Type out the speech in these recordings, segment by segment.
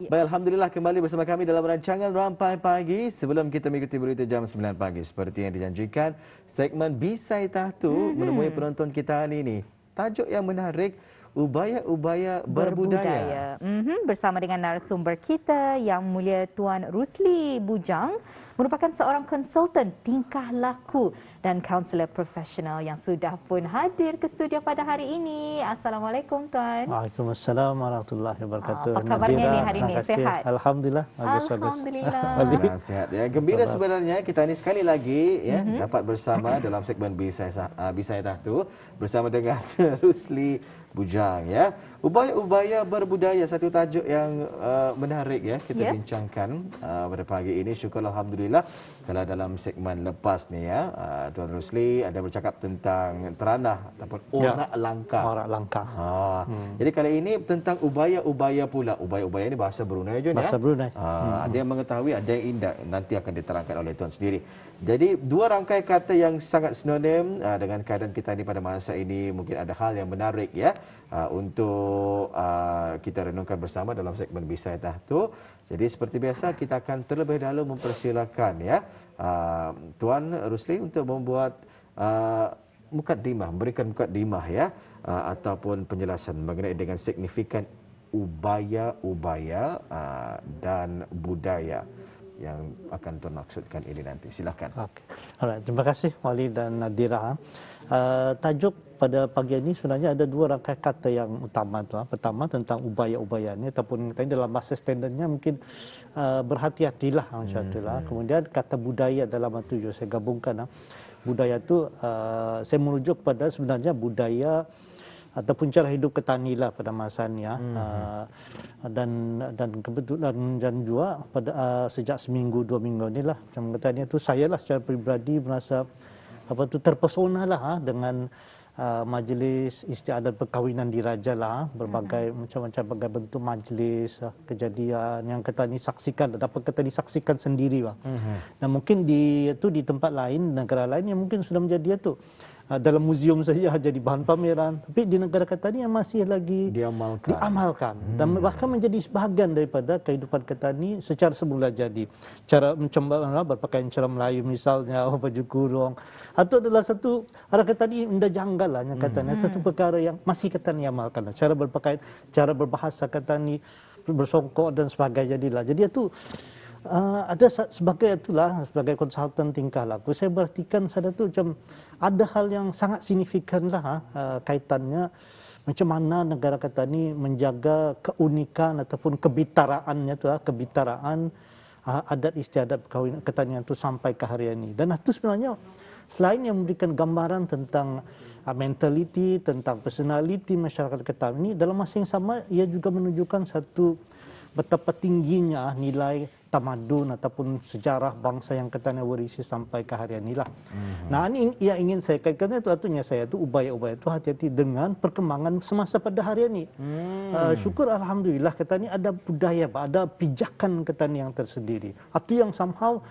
Ya. Baik, Alhamdulillah kembali bersama kami dalam rancangan Rampai Pagi. Sebelum kita mengikuti berita jam 9 pagi, seperti yang dijanjikan, segmen Bisai Tahtu menemui penonton kita hari ini. Tajuk yang menarik, ubaya-ubaya berbudaya. Bersama dengan narasumber kita Yang Mulia Tuan Rusli Bujang, merupakan seorang konsultan tingkah laku dan kaunselor profesional yang sudah pun hadir ke studio pada hari ini. Assalamualaikum Tuan. Waalaikumsalam warahmatullahi wabarakatuh. Apa kabarnya Nadira, ni hari terima ini? kasih. Sehat? Alhamdulillah. Bagus. Alhamdulillah. Sehat ya. Gembira sebenarnya kita ini sekali lagi ya dapat bersama dalam segmen Bisai Tahtu bersama dengan Rusli Bujang ya. Ubaya-ubaya berbudaya, satu tajuk yang menarik ya kita bincangkan pada pagi ini. Syukur alhamdulillah kalau dalam segmen lepas ni ya Tuan Rusli ada bercakap tentang teranah ataupun orak langka. Orak langka. Jadi kali ini tentang ubaya-ubaya pula. Ubaya-ubaya ini bahasa Brunei je Bahasa Brunei. Ada yang mengetahui, ada yang tidak. Nanti akan diterangkan oleh Tuan sendiri. Jadi dua rangkai kata yang sangat sinonim dengan keadaan kita ini pada masa ini. Mungkin ada hal yang menarik ya untuk kita renungkan bersama dalam segmen Bisai Tahtu. Jadi seperti biasa kita akan terlebih dahulu mempersilakan ya Tuan Rusli untuk membuat mukaddimah, memberikan mukaddimah ya ataupun penjelasan mengenai dengan signifikan ubaya-ubaya dan budaya yang akan Tuan maksudkan ini nanti. Silakan. Okay. Alright, terima kasih Wali dan Nadira. Tajuk pada pagi ini sebenarnya ada dua rangkai kata yang utama. Pertama tentang ubaya-ubaya ini ataupun dalam bahasa standardnya mungkin berhati-hatilah macam itulah. Kemudian kata budaya dalam tujuh saya gabungkan. Budaya itu saya merujuk pada sebenarnya budaya ataupun cara hidup petani lah pada masanya dan kebetulan dan juga pada sejak seminggu dua minggu inilah macam katanya tu saya lah secara peribadi merasa terpesona lah dengan majlis istiadat perkahwinan diraja lah berbagai macam-macam bentuk majlis kejadian yang ketani saksikan dan dapat ketani saksikan sendiri lah. Dan mungkin di tempat lain negara lain yang mungkin sudah menjadi itu dalam muzium saja jadi bahan pameran, tapi di negara Ketani yang masih lagi diamalkan dan bahkan menjadi sebahagian daripada kehidupan Ketani secara semula jadi. Cara berpakaian cara Melayu misalnya, baju kurung, atau adalah satu orang Ketani indah janggal lah yang Ketani, satu perkara yang masih Ketani amalkan. Cara berpakaian, cara berbahasa Ketani, bersongkok dan sebagainya jadilah. Jadi itu ada sebagai konsultan tingkah laku saya perhatikan saya tu macam ada hal yang sangat signifikan lah kaitannya macam mana negara Ketani menjaga keunikan ataupun kebitaraannya tu kebitaraan adat istiadat perkahwinan Ketanian itu sampai ke hari ini. Dan itu sebenarnya selain yang memberikan gambaran tentang mentaliti, tentang personality masyarakat Ketani, dalam masa yang sama ia juga menunjukkan satu betapa tingginya nilai tamadun ataupun sejarah bangsa yang Ketani warisi sampai ke hari ini lah. Nah, ini yang ingin saya kaitkan itu artinya saya itu ubaya-ubaya itu hati-hati dengan perkembangan semasa pada hari ini. Syukur alhamdulillah Ketani ada budaya, ada pijakan Ketani yang tersendiri. Itu yang somehow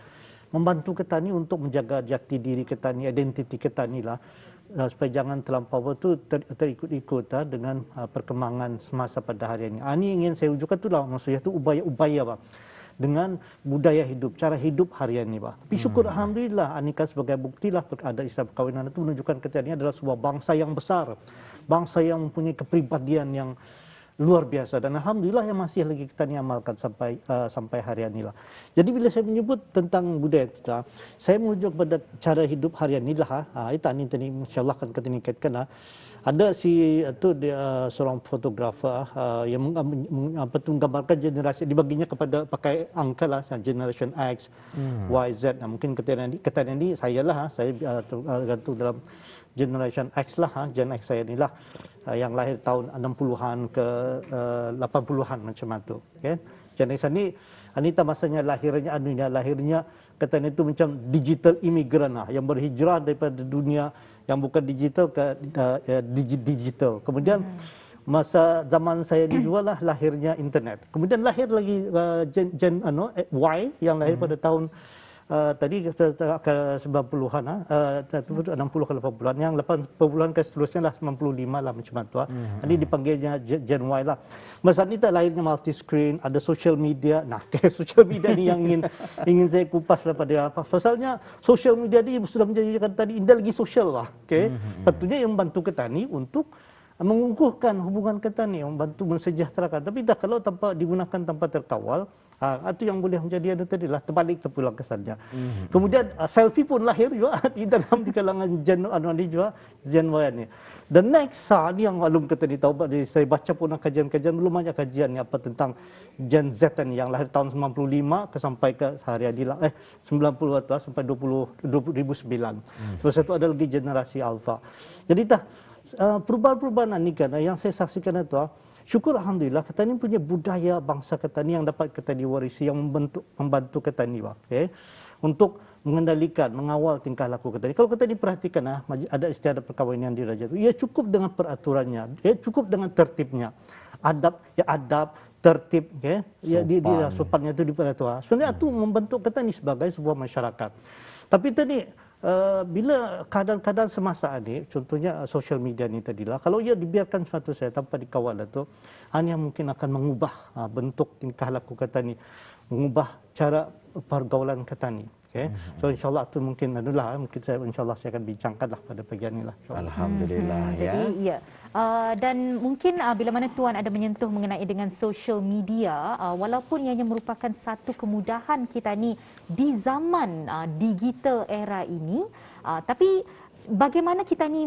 membantu Ketani untuk menjaga jati diri Ketani, identiti Ketani lah. Supaya jangan terlampau itu terikut-ikut dengan perkembangan semasa pada hari ini. Ini ingin saya wujudkan itulah maksudnya itu ubaya-ubaya dengan budaya hidup, cara hidup harian ini. Tapi syukur alhamdulillah ini kan sebagai bukti lah ada istilah perkahwinan itu menunjukkan kita ini adalah sebuah bangsa yang besar, bangsa yang mempunyai kepribadian yang luar biasa dan alhamdulillah yang masih lagi kita amalkan sampai hari ini lah. Jadi bila saya menyebut tentang budaya kita, saya merujuk pada cara hidup harian ini lah. Itu tadi insyaallah akan kita kaitkan lah. Ada seorang fotografer yang menggambarkan generasi dibaginya kepada pakai angka lah generation X, Y, Z. Nah, mungkin ketika ini saya lah saya gantung dalam generation X lah, Gen X saya inilah yang lahir tahun 60-an ke 80-an macam itu. Okay? Gen X ini Anita masanya lahirnya katanya itu macam digital imigran lah, yang berhijrah daripada dunia yang bukan digital ke digital. Kemudian masa zaman saya ini juga lah lahirnya internet. Kemudian lahir lagi Gen Y yang lahir pada tahun tadi ke 90-an, 60 ke 80-an, yang 80-an ke seterusnya lah 95 lah macam tu. Ini dipanggilnya Gen Y lah. Masa ni tak lahirnya multi screen, ada social media. Nah, social media ni yang ingin saya kupas lah pada apa. Pasalnya social media ni sudah menjadikan tadi indah lagi sosial lah. Okey. Tentunya yang membantu petani untuk mengukuhkan hubungan petani, membantu mensejahterakan. Tapi dah kalau tanpa digunakan tanpa terkawal, itu yang boleh menjadi tadi lah terbalik terpulang kesannya. Kemudian selfie pun lahir juga di kalangan Gen ini juga, Gen Y ni. The next ni yang maklum kita tahu, saya baca pun kajian-kajian, belum banyak kajian apa tentang Gen Z ni yang lahir tahun 95 sampai ke hari ini lah 90 atau sampai 2009. Sebab itu ada lagi generasi Alpha. Jadi perubahan-perubahan ini kan yang saya saksikan itu, syukur alhamdulillah kita ni punya budaya bangsa kita ni yang dapat kita diwarisi, yang membantu kita ni untuk mengendalikan, mengawal tingkah laku kita ni. Kalau kita perhatikan ada istiadat perkahwinan di Raja itu, ia cukup dengan peraturannya, ia cukup dengan tertibnya, adab, tertib, di sopannya itu di peraturan. Sebenarnya itu membentuk kita ni sebagai sebuah masyarakat. Tapi tadi bila keadaan-keadaan semasa ini, contohnya social media ni tadilah, kalau ia dibiarkan suatu saya tanpa dikawal itu, hanya mungkin akan mengubah bentuk tingkah laku kita ni, mengubah cara pergaulan kita ni. Okay. So insyaAllah itu mungkin insyaAllah saya akan bincangkanlah pada pagi ini lah. Alhamdulillah. Jadi ya. Dan mungkin bila mana Tuan ada menyentuh mengenai dengan social media, walaupun ianya merupakan satu kemudahan kita ni di zaman digital era ini, tapi bagaimana kita ni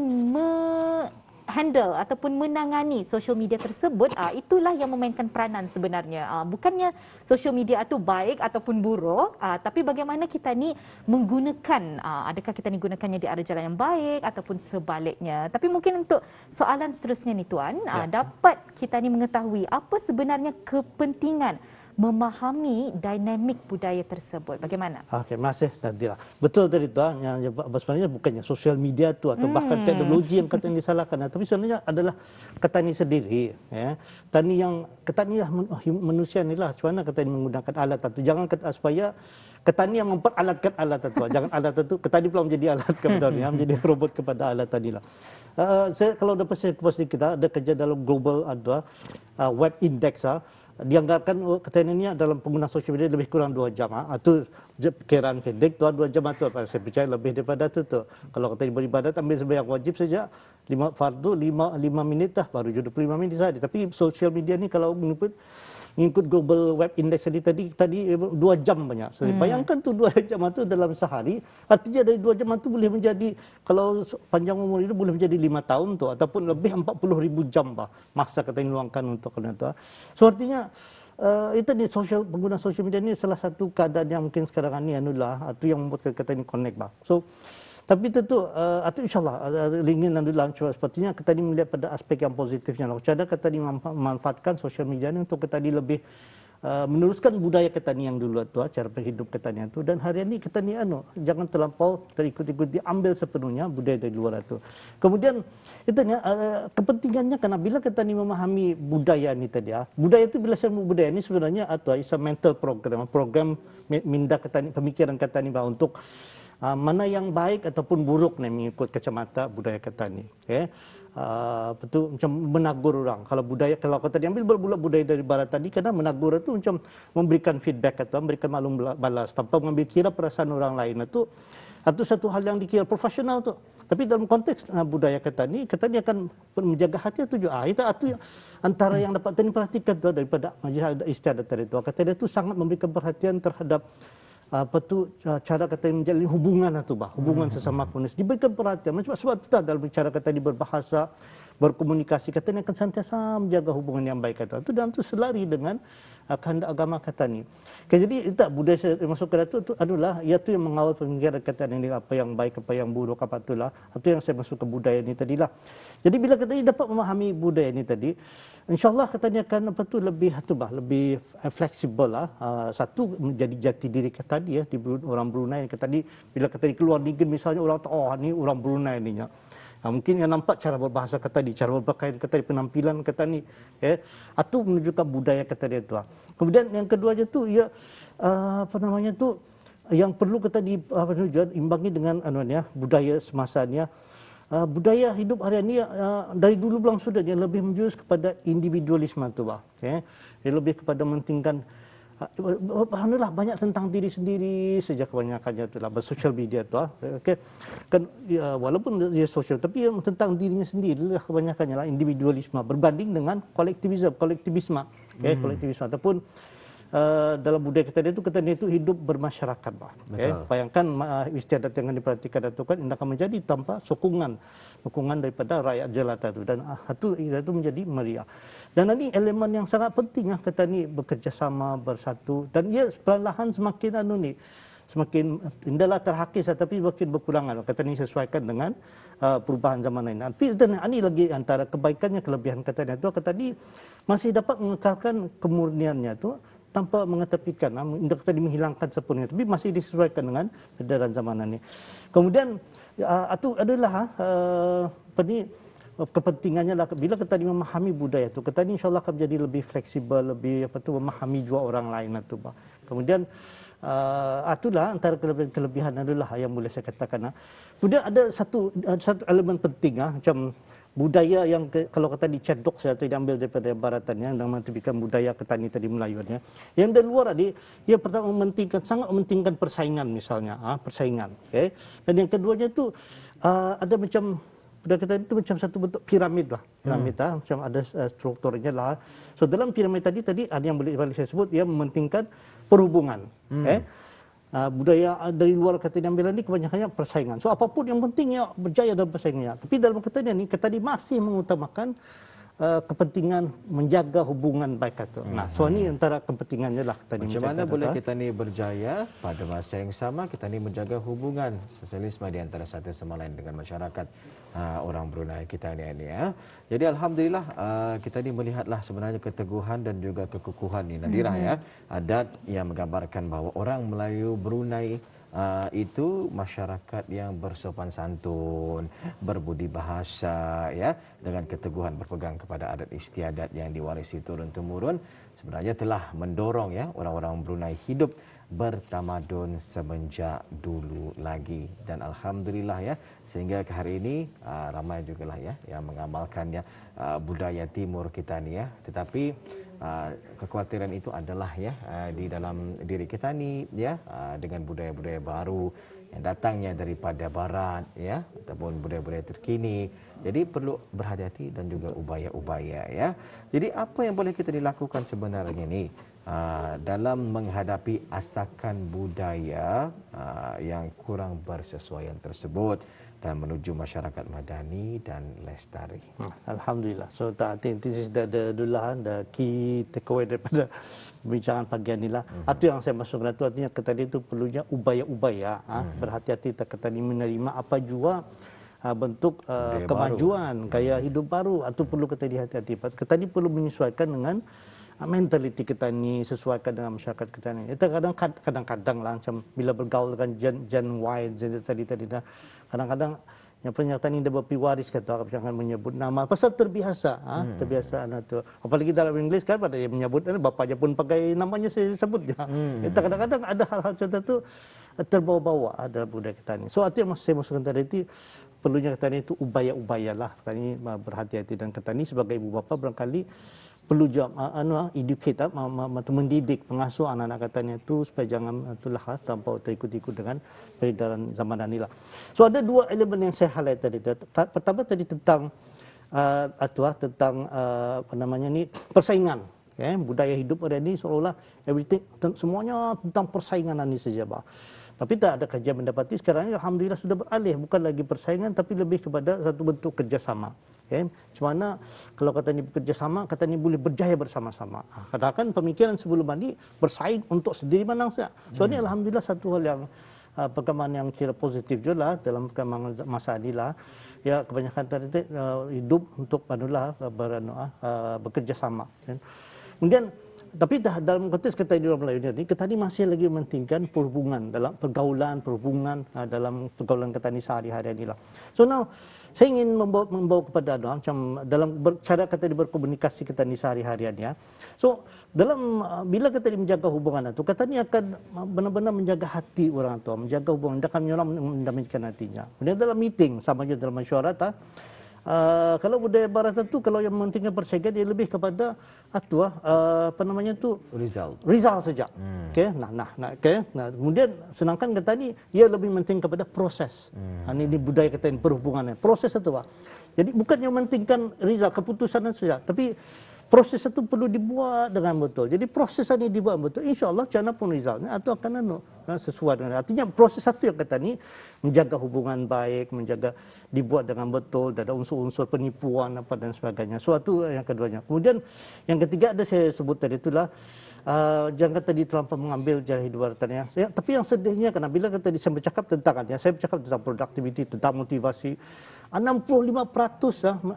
handle ataupun menangani social media tersebut, itulah yang memainkan peranan sebenarnya. Bukannya social media itu baik ataupun buruk, tapi bagaimana kita ni menggunakan, adakah kita ni gunakannya di arah jalan yang baik ataupun sebaliknya. Tapi mungkin untuk soalan seterusnya ni Tuan, dapat kita ni mengetahui apa sebenarnya kepentingan memahami dinamik budaya tersebut. Bagaimana? Okey, terima kasih Nadira. Betul tadi tu, yang sebenarnya bukannya sosial media tu atau bahkan teknologi yang katanya disalahkan, tapi sebenarnya adalah petani sendiri. Petani manusia ni lah, macam mana petani menggunakan alat itu. Jangan supaya petani yang memperalatkan alat itu. Jangan alat itu, petani pula menjadi alat kepada dunia, menjadi robot kepada alat tadi lah. Kalau dapat saya kupas sedikit, ada kerja dalam global web index, dianggarkan katanya ini dalam penggunaan sosial media lebih kurang 2 jam. Itu perkiraan pendek, 2 jam itu saya percaya lebih daripada itu. Kalau kita beribadat ambil sembahyang wajib saja 5 fardu 5 minit baru 25 minit saja. Tapi sosial media ni kalau mengikut global web index tadi 2 jam banyak. So, bayangkan tu 2 jam itu dalam sehari, artinya dari 2 jam itu boleh menjadi, kalau panjang umur itu boleh menjadi 5 tahun tu, ataupun lebih 40,000 jam masa kita luangkan untuk itu. So artinya itu pengguna sosial media ni salah satu keadaan yang mungkin sekarang ini itu yang membuat kita ini connect . So tapi tentu atau insyaallah ingin dalam sepertinya kita ni melihat pada aspek yang positifnya. Cara kita ni memanfaatkan sosial media ni untuk kita ni lebih meneruskan budaya kita ni yang dulu tu, cara berhidup kita ni tu, dan hari ini kita ni jangan terlampau terikut-ikut diambil sepenuhnya budaya dari luar itu. Kemudian itu kepentingannya karena bila kita ni memahami budaya ni tadi, budaya itu bila saya budaya ni sebenarnya atau is a mental program minda kita ni, pemikiran kita ni untuk mana yang baik ataupun buruk nih mengikut kacamata budaya kita ni. Betul macam menagur orang. Kalau kita diambil pula budaya dari barat tadi, karena menagur itu macam memberikan feedback atau memberikan maklum balas tanpa mengambil kira perasaan orang lain itu satu hal yang dikira profesional tu. Tapi dalam konteks budaya kita ni akan menjaga hati itu juga. Itu antara yang dapat kita perhatikan tu daripada majlis istiadat tadi tu. Kata dia tu sangat memberikan perhatian terhadap cara kata menjalin hubungan hubungan sesama manusia, diberikan perhatian. Sebab itu dalam cara kata berbahasa, berkomunikasi, kata ni akan sentiasa menjaga hubungan yang baik kata. Itu dan itu selari dengan kehendak agama kata ni. Jadi itu budaya saya masuk ke itu adalah iaitu yang mengawal pemikiran kata ni, apa yang baik, apa yang buruk, apa itulah. Itu yang saya masuk ke budaya ni tadilah. Jadi bila kata ni dapat memahami budaya ni tadi, insyaallah kata ni akan lebih fleksibel lah. Satu menjadi jati diri kata dia di orang Brunei kata ni, bila kata ni keluar negeri misalnya orang tahu ni orang Brunei ni. Mungkin yang nampak cara berbahasa kata ni, cara berpakaian kata ni, penampilan kata ni, itu menunjukkan budaya kata dia tu. Kemudian yang kedua je tu ia yang perlu kita imbangi dengan budaya semasanya. Budaya hidup harian ni dari dulu belum sudah dia lebih menjurus kepada individualisme tu bah. Dia lebih kepada mementingkan banyak tentang diri sendiri sejak kebanyakannya itulah bersosial media tu okey kan ya, walaupun dia sosial tapi yang tentang dirinya sendiri lah kebanyakannya lah individualisme berbanding dengan kolektivisme kolektivisme ataupun dalam budaya kita itu hidup bermasyarakat bah. Bayangkan istiadat yang diperhatikan itu kan akan menjadi tanpa sokongan daripada rakyat jelata itu dan itu menjadi meriah. Dan ini elemen yang sangat penting kita ni bekerjasama bersatu dan ia perlahan semakin indahlah terhakis tapi makin berkurangan kata ni sesuaikan dengan perubahan zaman ini. Tapi ini lagi antara kebaikannya kelebihan kata ni masih dapat mengekalkan kemurniannya tu tanpa mengetepikan, tadi menghilangkan sepenuhnya, tapi masih disesuaikan dengan edaran zaman ini. Kemudian itu adalah kepentingannya lah bila kita memahami budaya itu, kita insyaAllah akan menjadi lebih fleksibel, lebih memahami juga orang lain itu. Kemudian itulah antara kelebihan adalah yang boleh saya katakan. Kemudian ada satu elemen penting macam budaya yang kalau kata dicedok saya diambil daripada baratannya dan mengakibatkan budaya ketani tadi Melayuannya. Yang dari luar tadi ia pertama sangat mementingkan persaingan misalnya, persaingan. Okay? Dan yang keduanya itu ada macam budaya ketani itu macam satu bentuk piramid lah. Macam ada strukturnya lah. So dalam piramid tadi ada yang boleh saya sebut ia mementingkan perhubungan. Budaya dari luar kata diambil ini kebanyakannya persaingan. So apapun yang pentingnya berjaya dalam persaingannya. Tapi dalam kata ini masih mengutamakan kepentingan menjaga hubungan baik itu. So ini antara kepentingannya lah. Macam mana boleh kita ni berjaya pada masa yang sama kita ni menjaga hubungan sosialisme di antara satu sama lain dengan masyarakat orang Brunei kita ni ya. Jadi alhamdulillah kita ni melihatlah sebenarnya keteguhan dan juga kekukuhan ni Nadirah ya. Adat yang menggambarkan bahawa orang Melayu Brunei itu masyarakat yang bersopan santun, berbudi bahasa ya, dengan keteguhan berpegang kepada adat istiadat yang diwarisi turun temurun sebenarnya telah mendorong ya orang-orang Brunei hidup bertamadun semenjak dulu lagi dan alhamdulillah ya sehingga ke hari ini ramai jugalah ya yang mengamalkannya budaya timur kita ni ya, tetapi kekhawatiran itu adalah ya di dalam diri kita ni ya dengan budaya-budaya baru yang datangnya daripada barat ya ataupun budaya-budaya terkini. Jadi perlu berhati-hati dan juga upaya-upaya ya. Jadi apa yang boleh kita dilakukan sebenarnya ni dalam menghadapi asakan budaya yang kurang bersesuaian tersebut dan menuju masyarakat madani dan lestari. Alhamdulillah. So I think this is the key takeaway daripada perbincangan pagi ini lah. Itu yang saya masukkan itu artinya tadi itu perlunya upaya-upaya berhati-hati tadi menerima apa jua bentuk kemajuan gaya hidup baru atau perlu kita hati-hati. Kita ni perlu menyesuaikan dengan mentaliti kita ni, sesuaikan dengan masyarakat kita ni. Kita kadang-kadang lah macam bila bergaul dengan Gen Y tadi dah kadang-kadang yang pernyataan ini dia berpiwaris kata jangan menyebut nama pasal terbiasa terbiasaan itu. Apalagi dalam Inggeris kan pada yang menyebut bapaknya pun pakai namanya saya sebut je. Kita kadang-kadang ada hal-hal macam itu terbawa-bawa dalam budaya kita ni. So itu yang saya maksudkan tadi itu perlunya kita ni itu upaya-upayalah kita ni berhati-hati dan kita ni sebagai ibu bapa barangkali perlu educate mendidik pengasuh anak-anak katanya itu supaya jangan itulah tanpa terikut-ikut dengan peredaran zaman ini lah. So ada dua elemen yang saya highlight tadi. Pertama tadi tentang persaingan. Budaya hidup ada ini seolah-olah everything semuanya tentang persaingan ini saja bah. Tapi tak ada kajian mendapati sekarang ini alhamdulillah sudah beralih bukan lagi persaingan tapi lebih kepada satu bentuk kerjasama. Macam mana kalau kata ni bekerjasama, kata ni boleh berjaya bersama-sama. Katakan pemikiran sebelum ini bersaing untuk sendiri menang saja. So ini alhamdulillah satu hal yang perkembangan yang kira positif juga lah dalam perkembangan masa ini lah. Ya kebanyakan tadi hidup untuk bekerjasama. Kemudian Tapi dalam konteks Ketani Orang Melayu ini, Ketani masih lagi mementingkan perhubungan dalam pergaulan dalam pergaulan Ketani sehari-hari inilah. So now saya ingin membawa kepada macam dalam cara Ketani berkomunikasi Ketani sehari-hariannya. So dalam bila Ketani menjaga hubungan itu, Ketani akan benar-benar menjaga hati orang tua, menjaga hubungan, akan mendamaikan hatinya. Kemudian dalam meeting sama juga dalam mesyuarat, kalau budaya barat itu kalau yang mementingkan persaingan dia lebih kepada result saja. Okey, kemudian sedangkan Ketani ia lebih penting kepada proses. Ini budaya Ketani perhubungannya. Proses itu Pak. Jadi bukan yang mementingkan result keputusan saja, tapi proses itu perlu dibuat dengan betul. Jadi proses ini dibuat betul, insya-Allah macam pun resultnya atau akan sesuai dengan. Artinya proses satu yang kata ni menjaga hubungan baik, menjaga dibuat dengan betul, tidak ada unsur-unsur penipuan apa dan sebagainya. Suatu yang keduanya. Kemudian yang ketiga ada saya sebut tadi itulah jangan tadi terlampau mengambil jalan hidup ya. Tapi yang sedihnya karena bila kita saya bercakap tentang saya bercakap tentang productivity, tentang motivasi, 65%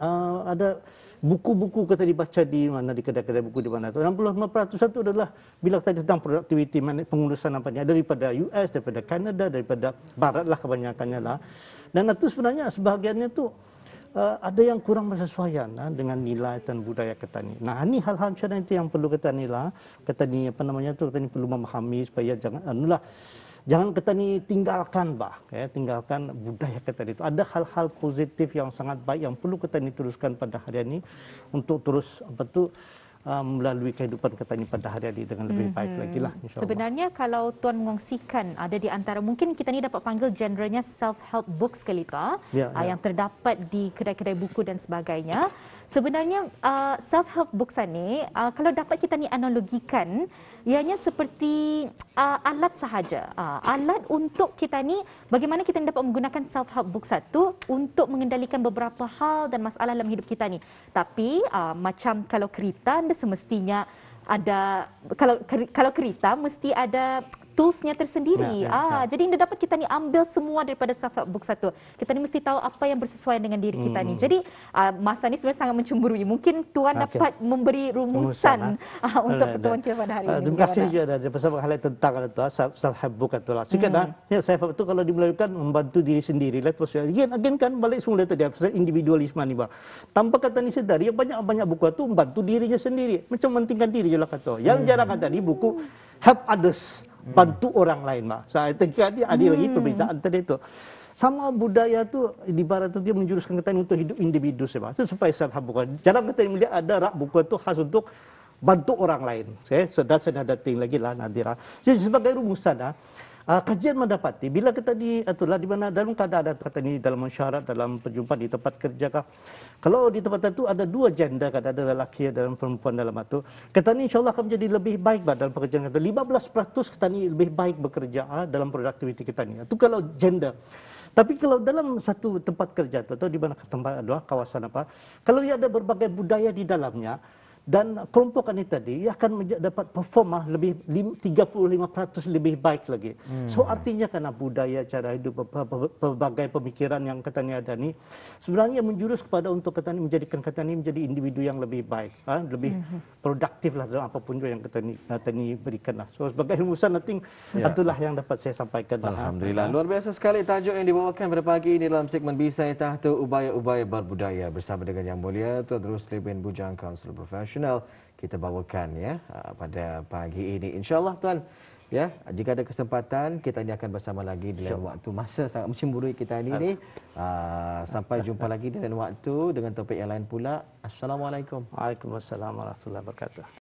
ada buku-buku kita dibaca di mana di kedai-kedai buku di mana itu 65% itu adalah bila tadi tentang productivity pengurusan apa ni daripada US, daripada Kanada, daripada barat lah kebanyakannya lah. Dan itu sebenarnya sebahagiannya tu ada yang kurang bersesuaian dengan nilai dan budaya Ketani. Nah, ini hal-hal macam itu yang perlu Ketani Ketani perlu memahami supaya jangan Ketani tinggalkan tinggalkan budaya Ketani itu. Ada hal-hal positif yang sangat baik yang perlu Ketani teruskan pada hari ini untuk terus melalui kehidupan Ketani pada hari ini dengan lebih baik lagi lah, insya-Allah. Sebenarnya kalau Tuan mengongsikan ada di antara mungkin kita ni dapat panggil genrenya self-help books kali yang terdapat di kedai-kedai buku dan sebagainya. Sebenarnya self-help books ni kalau dapat kita ni analogikan ianya seperti alat sahaja. Alat untuk kita ni bagaimana kita dapat menggunakan self-help book satu untuk mengendalikan beberapa hal dan masalah dalam hidup kita ni. Tapi macam kalau kereta anda semestinya ada kalau kereta mesti ada toolsnya tersendiri. Jadi anda dapat kita ni ambil semua daripada self-help book satu. Kita ni mesti tahu apa yang bersesuaian dengan diri kita ni. Jadi masa ni sebenarnya sangat mencemburui. Mungkin Tuan dapat memberi rumusan untuk pertemuan kita pada hari ini. Terima kasih juga ada pasal highlight tentang self-help book itulah. Sikitlah self-help itu kalau dimelayukan membantu diri sendiri lah. Terus again kan balik semula tadi pasal individualisme ni bah. Tanpa kata ni sedari banyak buku itu membantu dirinya sendiri. Macam mementingkan diri je lah kata. Yang jarang ada di buku help others. Bantu orang lain mak. Saya tadi ada lagi perbezaan tadi itu. Sama budaya tu di barat tu dia menjuruskan kita untuk hidup individu sebab supaya self-help bukan. Jarang kita melihat ada rak buku tu khas untuk bantu orang lain. That's another thing lagi lah Nadira. Jadi sebagai rumusan kajian mendapati bila kita di mana dalam keadaan kata ni dalam masyarakat dalam perjumpaan di tempat kerja kalau di tempat itu ada dua gender ada lelaki dan perempuan dalam itu kata ni insyaallah akan menjadi lebih baik dalam pekerjaan kita 15% kata ni lebih baik bekerja dalam produktiviti kita ni itu kalau gender. Tapi kalau dalam satu tempat kerja atau di mana tempat kawasan kalau ia ada berbagai budaya di dalamnya dan kelompok ini tadi ia akan dapat performa lebih 35% lebih baik lagi. So artinya karena budaya cara hidup berbagai pemikiran yang katanya ada ni sebenarnya menjurus kepada untuk katanya menjadikan katanya menjadi individu yang lebih baik, lebih produktif lah dalam apapun yang katanya berikan lah. So sebagai rumusan nanti itulah yang dapat saya sampaikan. Alhamdulillah. Luar biasa sekali tajuk yang dibawakan pada pagi ini dalam segmen Bisai Tahta Ubaya-Ubaya Berbudaya bersama dengan Yang Mulia Tuan Rusli bin Bujang, Kaunselor Profesional. Kita bawakan pada pagi ini. InsyaAllah Tuan, jika ada kesempatan kita ini akan bersama lagi di lain waktu. Masa sangat mencemburui kita ini. Sampai jumpa lagi di lain waktu dengan topik yang lain pula. Assalamualaikum. Waalaikumsalam warahmatullahi wabarakatuh.